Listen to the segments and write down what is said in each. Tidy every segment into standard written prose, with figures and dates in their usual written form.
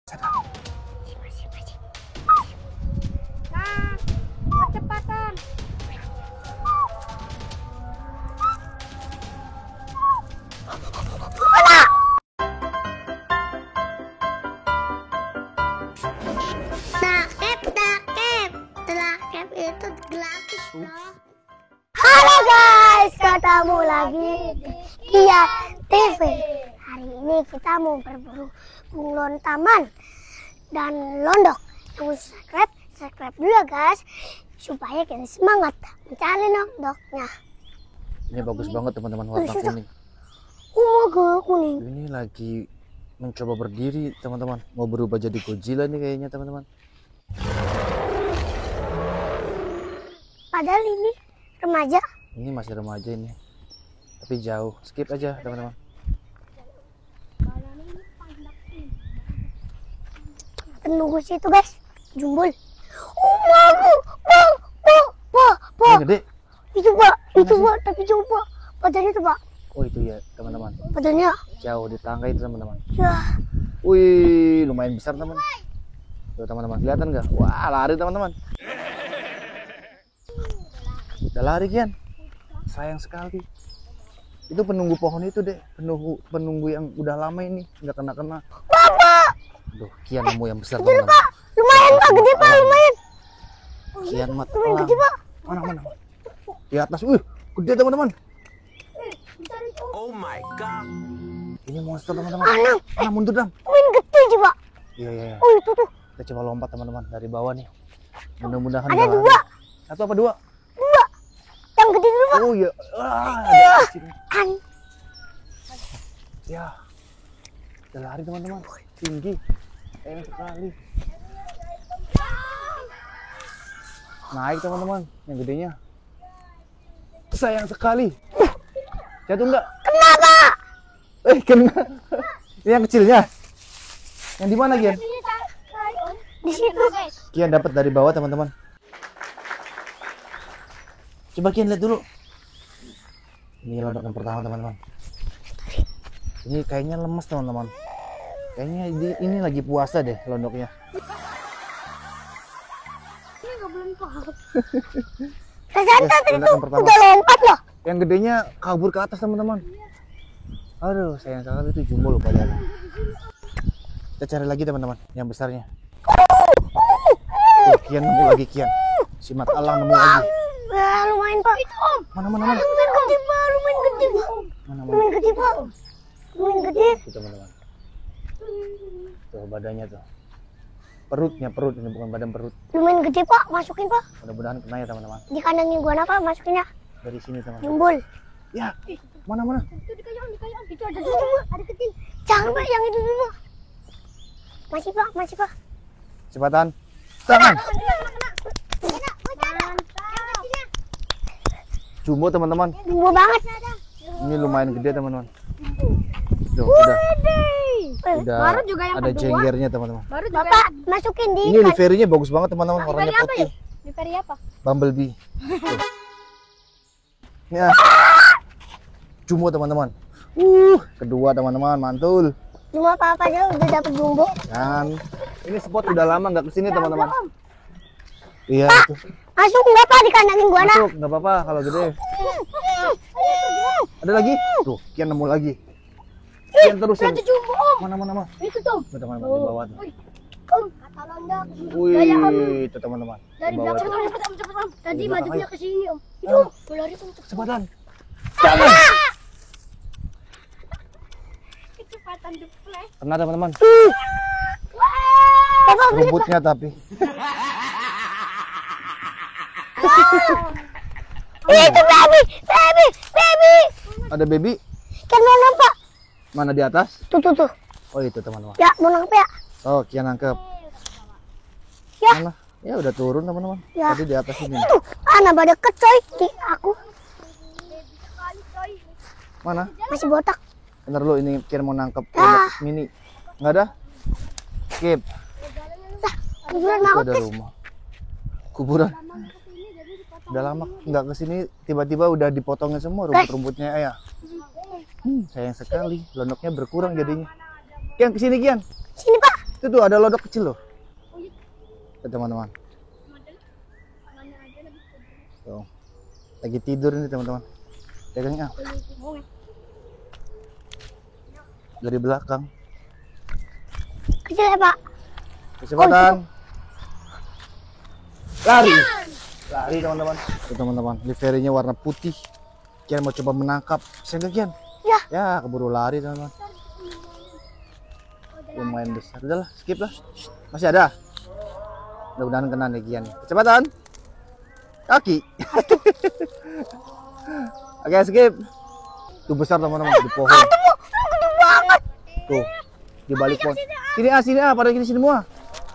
Nah, percepatan. Nakep itu gratis loh. Halo guys, ketemu lagi di Kia TV. Hari ini kita mau berburu bunglon taman dan londok. Yang subscribe dulu ya guys, supaya kita semangat mencari londoknya. Ini bagus banget teman-teman, warna kuning. Kuning. Ini lagi mencoba berdiri teman-teman, mau berubah jadi Godzilla nih kayaknya teman-teman. Padahal ini remaja. Ini masih remaja ini, tapi jauh. Skip aja teman-teman. Penunggu situ guys, jumbul. Ini gede. Itu pak, tapi coba badannya itu pak. Oh itu ya teman-teman, Badannya. jauh di tangga itu teman-teman. Ya. Wih, lumayan besar teman. Tuh teman-teman, kelihatan nggak? Wah, lari teman-teman. Udah lari Kian. Sayang sekali. Itu penunggu pohon itu deh, penunggu yang udah lama ini nggak kena. Bapak. Duh, Kian nemu yang besar Gede teman-teman. pak, lumayan pak, gede pak, lumayan. Kian mat. Lumayan gede pak. Mana? Di atas, gede teman-teman. Oh my god. Ini monster teman-teman. Anang, Mundur dong. lumayan gede sih pak. Iya. Oh itu tuh, Kita coba lompat teman-teman dari bawah nih. Mudah-mudahan ada nggak dua. lari. Satu apa dua? Yang gede dulu pak. Oh iya. Ada kecil. Ya. Udah lari teman-teman. Tinggi. Sayang sekali. Naik teman-teman. Yang gedenya. Sayang sekali. Jatuh enggak? Kenapa? Kena. Ini yang kecilnya. Yang di mana Kian? Di situ. Kian dapat dari bawah teman-teman. Coba Kian lihat dulu. Ini londok yang pertama teman-teman. Ini kayaknya lemes teman-teman. Kayaknya ini lagi puasa deh londoknya. Ini nggak belum paham. Rasanya tadi londok tuh yang pertama. udah lompat loh. Yang gedenya kabur ke atas teman-teman. Aduh, sayang sekali itu jumbo loh padahal. Kita cari lagi teman-teman, yang besarnya. Kian nemu lagi Kian. Si Mat Allah nemu lagi. Ya, lumayan pak. Itu om. Mana? Lumayan gede pak, lumayan gede pak. Mana? Lumayan gede pak. Lumayan gede. Itu teman-teman. Tuh badannya tuh. Perut, ini bukan badan perut. Lumayan gede pak, masukin pak. Mudah-mudahan kena ya teman-teman. Di kandangnya gua apa masukinnya? Dari sini teman-teman. Jumbul. Ya, mana? Itu di kayang. Itu ada dulu pak, ada kecil. Jangan pak, yang itu dulu. Masih pak. Cepatan. Tangan. Jumbo teman-teman. Jumbo banget. Ini lumayan gede teman-teman. Tuh, udah Baru juga yang ada kedua. jenggernya teman-teman. Baru juga. Bapak masukin di Ini liverynya bagus banget teman-teman, warnanya Livery apa putih. Livery apa? Bumblebee. Ya. Jumbo teman-teman. Kedua teman-teman, mantul. Cuma apa aja udah dapet jumbo. Dan ini spot udah lama nggak kesini teman-teman. Iya itu. Masuk nggak pak di kandangin gua nak? Masuk, nggak apa-apa kalau gede. Ada lagi? Tuh, Kian nemu lagi. Kian terus yang Jumbo om. mana? Itu tuh. Tuh, teman-teman di bawah tuh. Om, kata londak. Wih, itu teman-teman. Dari Di bawah belakang tuh. cepet om. Tadi Di belakang, madepnya ayo. ke sini om. Itu, Lari untuk cepatan. Jangan. kecepatan duplex. Kena teman-teman. Bapak beli Rumputnya tapi. itu baby. Ada baby. Kan mau nampak? Mana di atas? Tuh. Oh itu teman-teman. Ya mau nampak ya? Oh, Kian nangkep. Ya. Mana? Ya udah turun teman-teman. Ya. Tadi di atas ini. Itu anak pada kecoy di aku Mana? masih botak. Bentar dulu, ini Kian mau nangkep Ah. mini. Nggak ada? Skip. Kuburan Itu mau ada rumah. Kuburan. Udah lama nggak kesini, tiba-tiba udah dipotongin semua rumput-rumputnya ya. Sayang sekali, londoknya berkurang jadinya. Kian kesini Kian. sini pak. Itu tuh ada lodok kecil loh. Tuh, teman-teman. Tuh. Lagi tidur ini teman-teman. Pegangnya. Dari belakang. Kecil ya, Pak. Kecepatan. Lari. Lari teman-teman. Tuh teman-teman, liverinya warna putih. Kian mau coba menangkap. Saya Kian. Ya. Ya, keburu lari teman-teman. Lumayan besar. Udah lah, skip lah. Masih ada. Mudah-mudahan kena nih Kian. Kecepatan. Kaki. Oke, skip. Tuh besar teman-teman di pohon. Gede banget. Tuh, di balik pohon. Sini pada sini semua.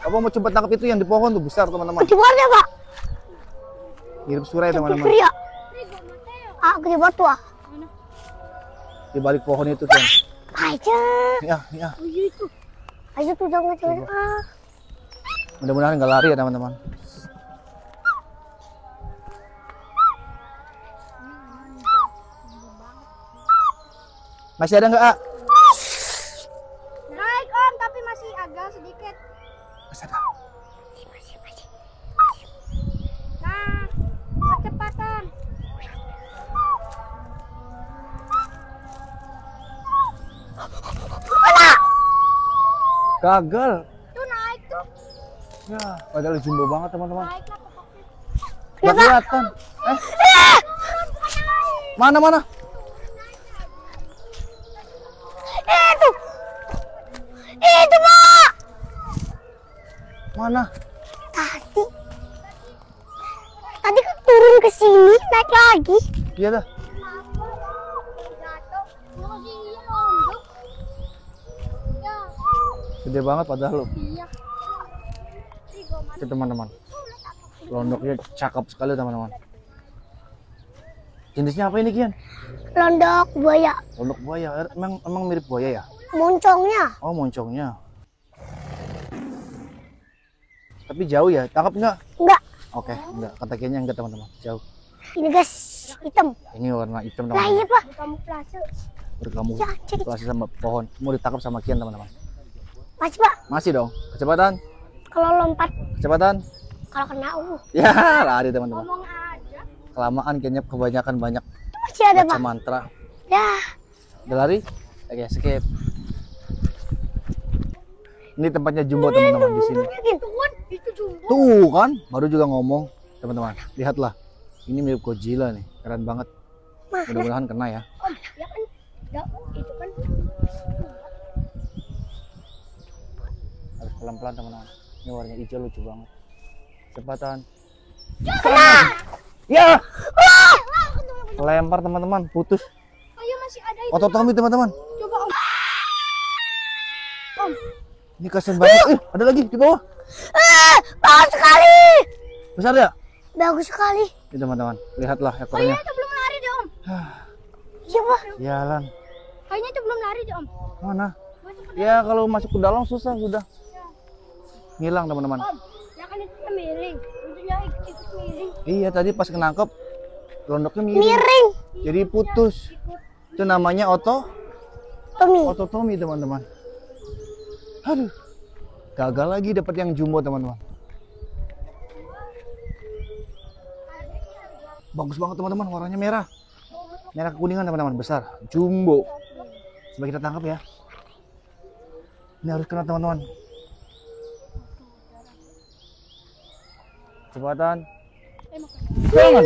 Apa mau coba tangkap itu yang di pohon tuh besar teman-teman. Gede banget ya, Pak. Mirip surai teman-teman. Gede ya. Gede banget tuh. Di balik pohon itu kan. Aja. Ya. Ayo tuh jangan kecil. Mudah-mudahan nggak lari ya teman-teman. Masih ada nggak, A? Naik Om, tapi masih agak sedikit. Masih ada. Masih. Nah, kecepatan. Gagal. Tuh naik tuh. Ya, padahal jumbo banget teman-teman. Naiklah pokoknya. Nggak kelihatan. Mana? Itu, Pak. Mana? Tadi kan turun ke sini, naik lagi. Iya dah. Jatuh. Masih nunduk. Ya, Gede banget padahal lo. iya. Oke teman-teman. Londoknya cakep sekali teman-teman. Jenisnya apa ini Kian? Londok buaya. Londok buaya. Emang mirip buaya ya? Moncongnya. Oh, moncongnya. Tapi jauh ya? Tangkap nggak? Enggak. Oke, enggak. Kata Kiannya enggak teman-teman. Jauh. Ini guys, hitam. Ini warna hitam Nah teman-teman. iya, Pak. Kamuflase. Berkamu Ya, cek. masih sama pohon. Mau ditangkap sama Kian teman-teman. Masih, Pak. Masih dong. Kecepatan. Kalau lompat, Kecepatan. kalau kena Ya, lari teman-teman. Ngomong aja. Kelamaan kayaknya kebanyakan banyak masih ada, baca Pak. mantra. Ya. Udah lari? Oke, skip. Ini tempatnya jumbo teman-teman di sini. Itu jumbo. Tuh kan, baru juga ngomong teman-teman. Lihatlah, ini mirip Godzilla nih, keren banget. Mudah-mudahan kena ya. Om, ya kan? Ya, itu kan. Harus pelan-pelan teman-teman. Ini warnanya hijau lucu banget. Kecepatan. Ya. Lempar teman-teman, putus. Ayo masih ada itu. Ototomi teman-teman. Coba Om. Om, Ini kasian banget. Ada lagi di bawah. Bagus sekali. Besar ya? Bagus sekali. Ini teman-teman, lihatlah kayaknya ekornya. itu belum lari deh Om. Iya, Pak. Jalan. Kayaknya itu belum lari deh Om. Mana? Masuk ke Ya kalau masuk ke dalam susah sudah. Ngilang teman-teman. Om, ya kan itu miring. Ujungnya ikut miring. Iya tadi pas kenangkep londoknya miring. Miring. Jadi putus. Itu namanya Tommy. ototomi teman-teman. Aduh. Gagal lagi dapat yang jumbo teman-teman. Bagus banget teman-teman, warnanya merah. Merah kekuningan teman-teman, besar. Jumbo. Coba kita tangkap ya. Ini harus kena teman-teman. Kecepatan. Jangan.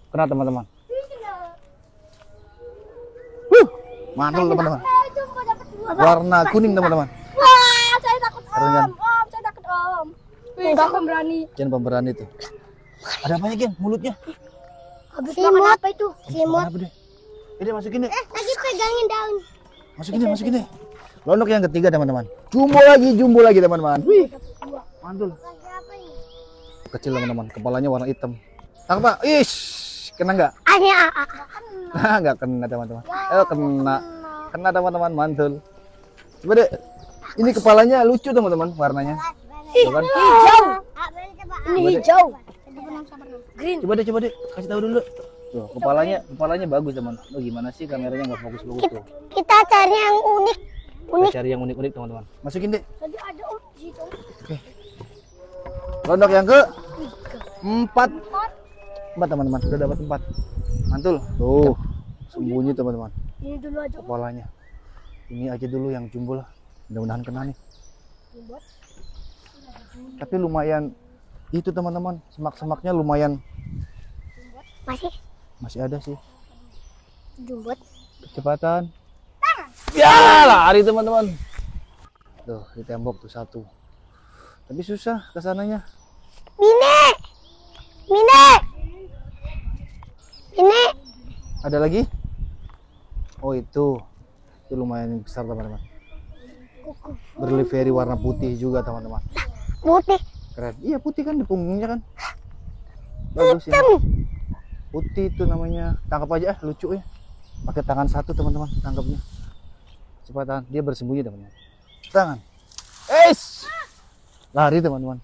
Kena teman-teman. Mantul teman-teman. Jumbo dapat dua. Warna kuning teman-teman. Wah, saya takut Keren kan? Om, saya takut Om. Enggak, Om berani. Kian pemberani tuh. Ada apanya Kian? Mulutnya? Habis makan apa itu? Makan apa deh? Ini masukin deh. Lagi pegangin daun. Masukin deh. Londok yang ketiga teman-teman. Jumbo lagi teman-teman. Wih. Mantul. Kecil teman-teman, kepalanya warna hitam. Tangkap Pak. Ish, kena nggak? Hanya Nggak kena teman-teman. Kena teman-teman, mantul. Coba deh. Ini kepalanya lucu teman-teman, warnanya. Tuh kan? hijau. Ini hijau. Green. Coba deh, kasih tahu dulu. Tuh, kepalanya bagus teman. Oh, gimana sih kameranya nggak fokus tuh. Kita cari yang unik. Unik. Kita cari yang unik-unik teman-teman. Masukin deh. Tadi ada om di situ. Oke. Londok yang ke 4. 4 teman-teman. Sudah dapat 4. Mantul. Tuh. Sembunyi teman-teman. Ini dulu aja. Kepalanya. Ini aja dulu yang jumbo lah. Mudah-mudahan kena nih. Buat. Tapi lumayan itu teman-teman. Semak-semaknya lumayan. Masih ada sih. Jumbot. Kecepatan. Ya, lari teman-teman. Tuh, di tembok tuh satu. Tapi susah kesananya. Mine. Mine. Mine. Ada lagi? Oh, itu. Itu lumayan besar teman-teman. Berlivery warna putih juga teman-teman. Putih. Keren. Iya, putih kan di punggungnya kan. Bagus ya. Putih itu namanya. Tangkap aja lucu ya. Pakai tangan satu teman-teman tangkapnya. Cepatan, dia bersembunyi teman-teman. Tangan. Lari teman-teman.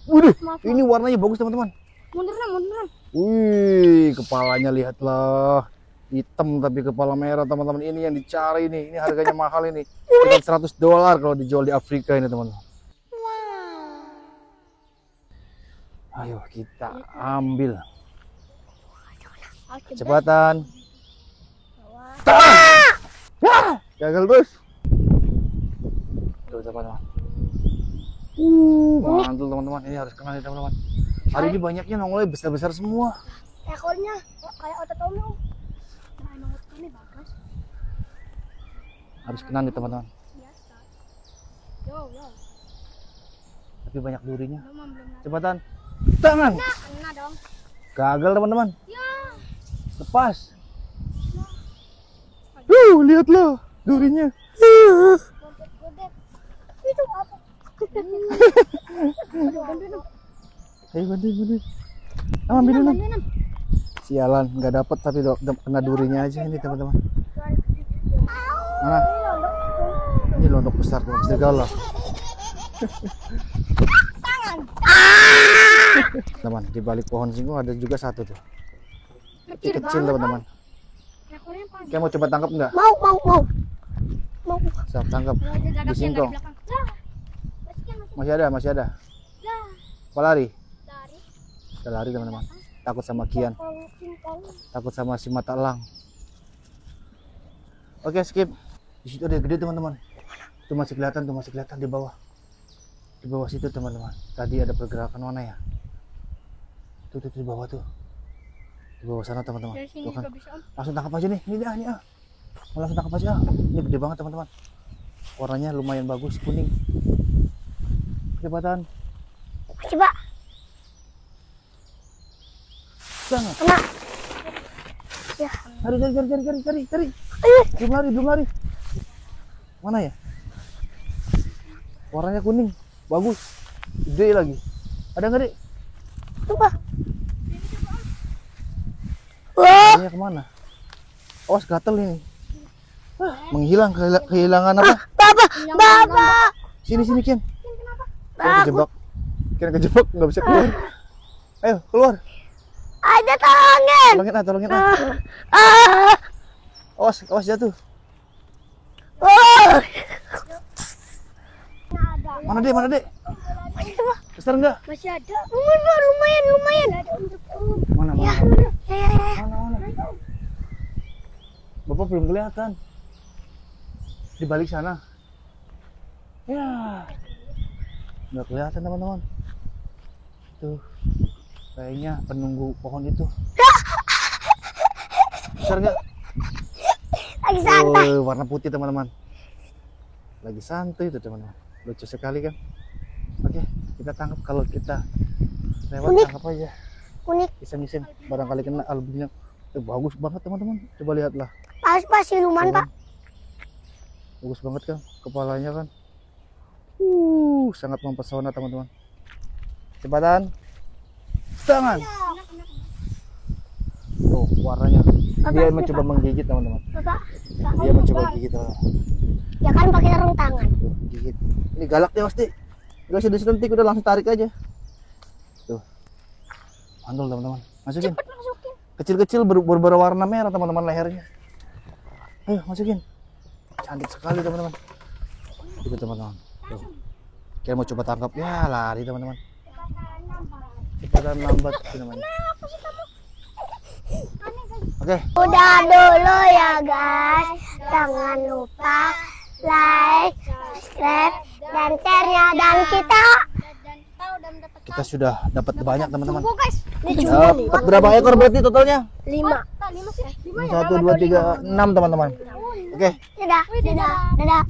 Waduh, ini warnanya bagus teman-teman. Munduran. Wih, kepalanya lihatlah. Hitam tapi kepala merah teman-teman. Ini yang dicari ini. Ini harganya mahal ini. Sekitar $100 kalau dijual di Afrika ini teman-teman. Ayo kita ambil. Kecepatan. Ya, gagal bos. Tuh teman-teman. Mantul teman-teman. Ini harus kena nih teman-teman. Hari ini banyaknya nongolnya besar-besar semua. Ekornya kayak otot om. Nah, emang otot ini bagus. Harus kena nih teman-teman. Biasa. Yo. Tapi banyak durinya. Belum. Cepatan. Tangan. Kena dong. Gagal teman-teman. Ya. Lepas. Lihatlah durinya. Godet. Itu apa? Ayo bantuin. Ambil dulu. Sialan, nggak dapat tapi kena durinya aja ini teman-teman. Mana? Ini londok besar teman segala. Teman, di balik pohon singkong ada juga satu tuh. Kecil teman-teman. Ekornya panjang. Kayak mau coba tangkap nggak? Mau. Siap tangkap. Di singkong. Masih ada. Apa lari? Kita lari teman-teman. Takut sama Kian. Takut sama si mata elang. Oke, skip. Di situ ada gede teman-teman. Itu masih kelihatan di bawah. Di bawah situ teman-teman. Tadi ada pergerakan mana ya? Tuh di bawah tuh. Di bawah sana teman-teman. Tuh kan. Langsung tangkap aja nih. Ini ah. Langsung tangkap aja. Ini gede banget teman-teman. Warnanya lumayan bagus, kuning. Kecepatan. Coba. Jangan. Kena. Ya. Cari. Ayo. Belum lari. Mana ya? Warnanya kuning, bagus, gede lagi. Ada nggak dek? Coba. Wah. Warnanya kemana? Awas gatel ini. Menghilang, kehilangan apa? Baba. Sini Kian. Kian kejebak, nggak bisa keluar. Ayo keluar. Ada tolongin. Tolongin. Awas jatuh. Mana dek? Besar nggak? Masih ada. Lumayan. Mana? Ya. Mana? Bapak belum kelihatan. Di balik sana. Ya. Nggak kelihatan teman-teman. Tuh. Kayaknya penunggu pohon itu. Besar nggak? Lagi santai. Warna putih teman-teman. Lagi santai itu teman-teman. Lucu sekali kan? Oke, kita tangkap. Kalau kita lewat Unik. tangkap aja. Unik. Iseng-iseng. Barangkali kena albumnya. Bagus banget teman-teman. Coba lihatlah. Pas siluman Pak. Bagus banget kan? Kepalanya kan. Sangat mempesona teman-teman. Cepatan. Tangan. Tuh warnanya. Dia mencoba menggigit teman-teman. Bapak. Dia mencoba gigit teman-teman. Ya kan pakai sarung tangan. Tuh, gigit. Ini galak dia pasti. Gak usah disentik, udah langsung tarik aja. Tuh. Mantul teman-teman. Masukin. Kecil-kecil berwarna merah teman-teman lehernya. Ayo masukin. Cantik sekali teman-teman. Itu teman-teman. Tuh. Kita mau coba tangkap. Ya lari teman-teman. Cepetan lambat sih namanya. Oke. Udah dulu ya guys. Jangan lupa like, subscribe, dan share-nya. Dan Kita sudah dapat banyak teman-teman. guys. Dapat berapa ekor berarti totalnya? 5. 5 sih. 1, 2, 3, 6 teman-teman. Oke. Dadah.